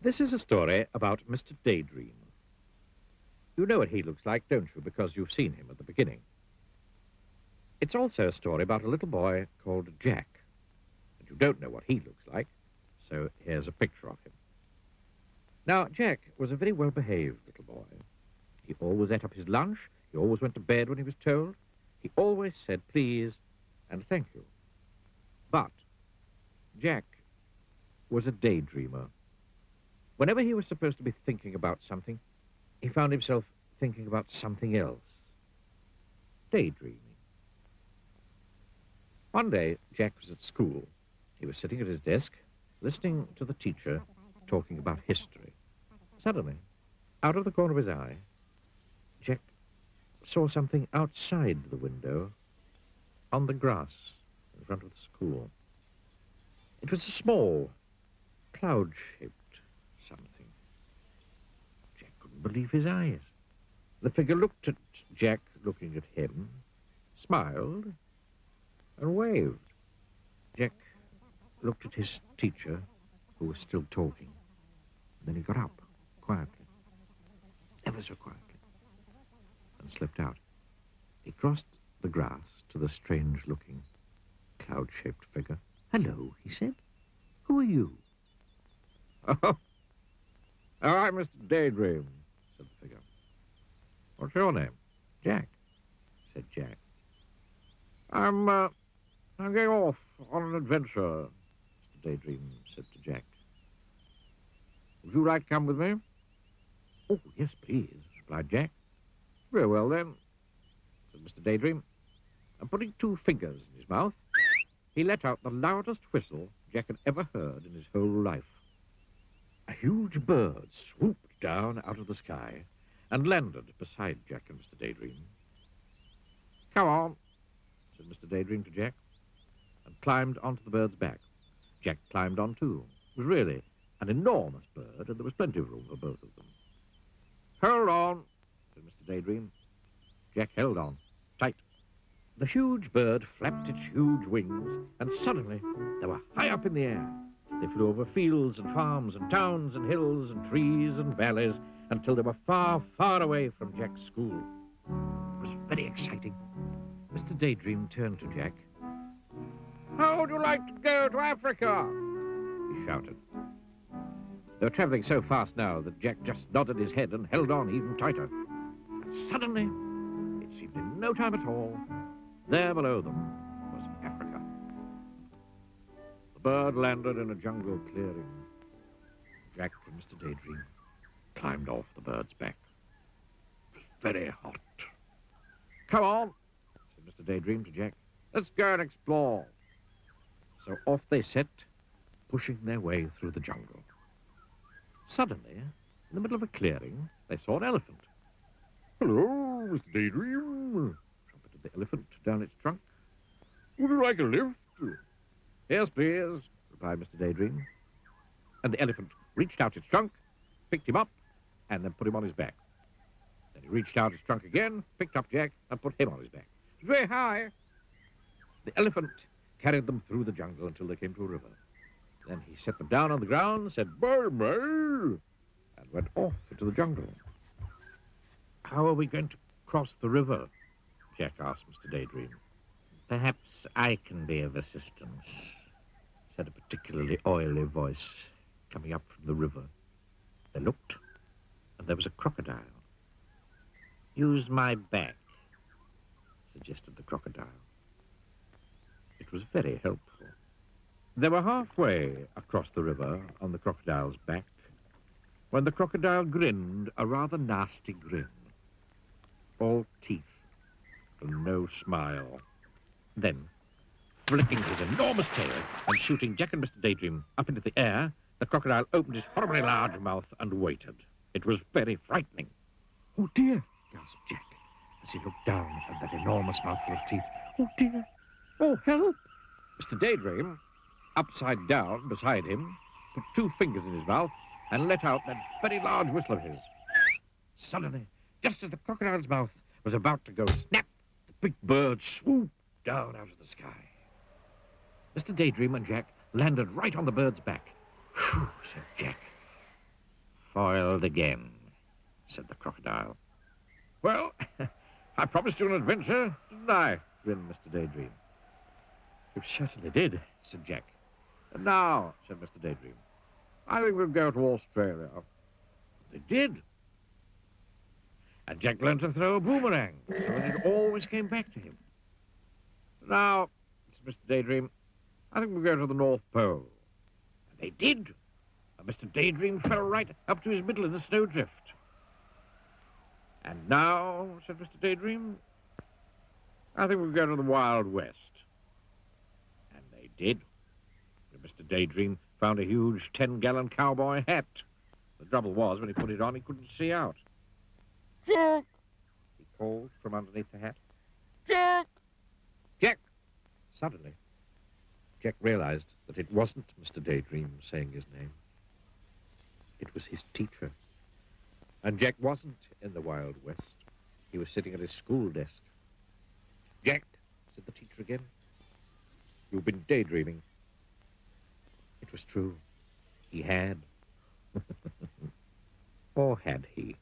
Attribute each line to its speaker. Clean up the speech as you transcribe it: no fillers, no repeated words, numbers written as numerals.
Speaker 1: This is a story about Mr. Day Dream. You know what he looks like, don't you, because you've seen him at the beginning. It's also a story about a little boy called Jack. And you don't know what he looks like, so here's a picture of him. Now, Jack was a very well-behaved little boy. He always ate up his lunch. He always went to bed when he was told. He always said please and thank you. But Jack was a daydreamer. Whenever he was supposed to be thinking about something, he found himself thinking about something else. Daydreaming. One day, Jack was at school. He was sitting at his desk, listening to the teacher talking about history. Suddenly, out of the corner of his eye, Jack saw something outside the window on the grass in front of the school. It was a small, cloud-shaped something. Jack couldn't believe his eyes. The figure looked at Jack, looking at him, smiled, and waved. Jack looked at his teacher, who was still talking. Then he got up, quietly, ever so quietly, and slipped out. He crossed the grass to the strange-looking, cloud-shaped figure. "Hello," he said. "Who are you?" "Oh, I'm Mr. Day Dream," said the figure. "What's your name?" "Jack," said Jack. I'm going off on an adventure," Mr. Day Dream said to Jack. "Would you like to come with me?" "Oh, yes, please," replied Jack. "Very well, then," said Mr. Day Dream. And putting two fingers in his mouth, he let out the loudest whistle Jack had ever heard in his whole life. A huge bird swooped down out of the sky and landed beside Jack and Mr. Day Dream. "Come on," said Mr. Day Dream to Jack, and climbed onto the bird's back. Jack climbed on too. It was really an enormous bird, and there was plenty of room for both of them. "Hold on," said Mr. Day Dream. Jack held on, tight. The huge bird flapped its huge wings, and suddenly they were high up in the air. They flew over fields and farms and towns and hills and trees and valleys until they were far, far away from Jack's school. It was very exciting. Mr. Day Dream turned to Jack. "How would you like to go to Africa?" he shouted. They were traveling so fast now that Jack just nodded his head and held on even tighter. And suddenly, it seemed in no time at all, there below them was Africa. The bird landed in a jungle clearing. Jack and Mr. Day Dream climbed off the bird's back. It was very hot. "Come on," said Mr. Day Dream to Jack. "Let's go and explore." So off they set, pushing their way through the jungle. Suddenly, in the middle of a clearing, they saw an elephant. "Hello, Mr. Day Dream," trumpeted the elephant down its trunk. "Would you like a lift?" "Yes, please," replied Mr. Day Dream. And the elephant reached out its trunk, picked him up, and then put him on his back. Then he reached out his trunk again, picked up Jack, and put him on his back. It was very high. The elephant carried them through the jungle until they came to a river. Then he set them down on the ground, said bye-bye, and went off into the jungle. "How are we going to cross the river?" Jack asked Mr. Day Dream. "Perhaps I can be of assistance," said a particularly oily voice coming up from the river. They looked, and there was a crocodile. "Use my back," suggested the crocodile. It was very helpful. They were halfway across the river on the crocodile's back when the crocodile grinned a rather nasty grin. All teeth and no smile. Then, flicking his enormous tail and shooting Jack and Mr. Day Dream up into the air, the crocodile opened his horribly large mouth and waited. It was very frightening. "Oh, dear," gasped Jack as he looked down at that enormous mouthful of teeth. "Oh, dear. Oh, help!" Mr. Day Dream, upside down beside him, put two fingers in his mouth and let out that very large whistle of his. Suddenly, just as the crocodile's mouth was about to go snap, the big bird swooped down out of the sky. Mr. Day Dream and Jack landed right on the bird's back. "Phew," said Jack. Foiled again, said the crocodile. Well, I promised you an adventure, didn't I? Grinned Mr. Day Dream. You certainly did, said Jack. And now, said Mr. Day Dream, I think we'll go to Australia. They did. And Jack learned to throw a boomerang, so that it always came back to him. Now, said Mr. Day Dream, I think we'll go to the North Pole. And they did. And Mr. Day Dream fell right up to his middle in a snowdrift. And now, said Mr. Day Dream, I think we'll go to the Wild West. And they did. And Mr. Day Dream found a huge 10-gallon cowboy hat. The trouble was, when he put it on, he couldn't see out. Jack! He called from underneath the hat. Jack! Jack! Suddenly, Jack realized that it wasn't Mr. Day Dream saying his name. It was his teacher. And Jack wasn't in the Wild West. He was sitting at his school desk. Jack, said the teacher again, you've been daydreaming. It was true. He had. Or had he?